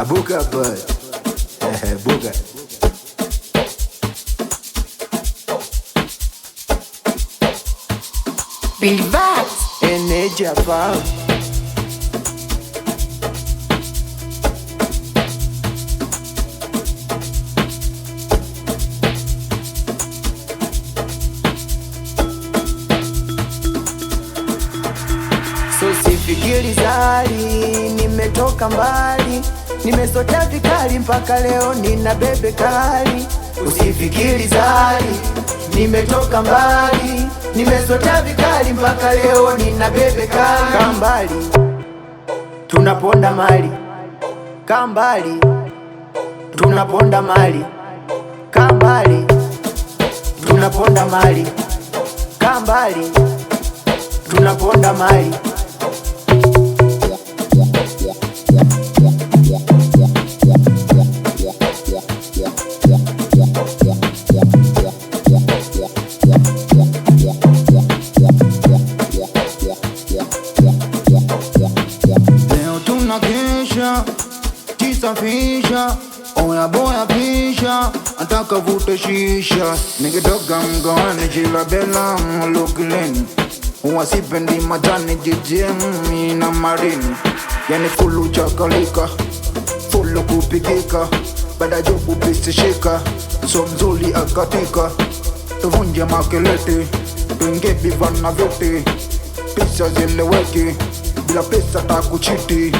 Abuka boy. Buka. Bilvat Energy fam. So sifikiri zali, nimetoka mbali, nimesota vikali mpaka leo nina bebe kali. Usifikiri zali, nimetoka mbali, nimesota vikali mpaka leo nina bebe kali. Kambali, tunaponda mali. Kambali, tunaponda mali. Kambali, tunaponda mali. Kambali, tunaponda mali. Leo tunakesha, jisafisha, oya boya pisha, ataka vute shisha. Nikitoka mkoani chila bela mlukileni, wasipendi majani jijemi na marini. Yani fulu chakalika, fulu kupigika, bada jobu pisishika, so mzuli akatika. Tuvunje makelete, tuinge bivana vyote, pisa zileweki, bila pesa takuchiti.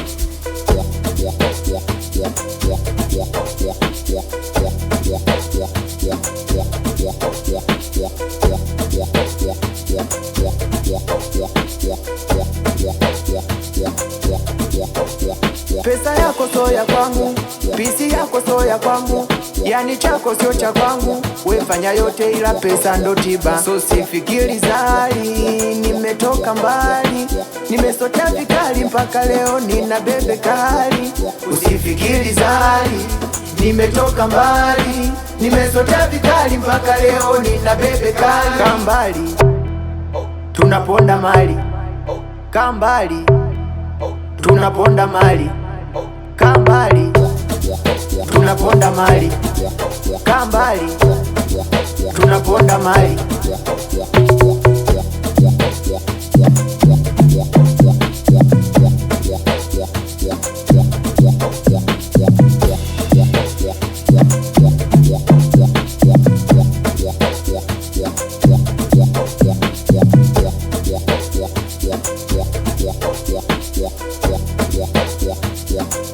Pesa yako so ya kwangu, pisi yako so ya kwangu, yani chako sio cha kwangu. Wefanya yote ila pesa ndo tiba. So sifikiri zali, nimetoka mbali, nimesota vikali mpaka leo nina bebe kali. Usifikiri zali, nimetoka mbali, nimesota vikali mpaka leo nina bebe kali. Kambali, tunaponda mali. Kambali, tunaponda mali. Kambali, tunaponda mali. Kambali, tunaponda mali.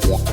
Yeah.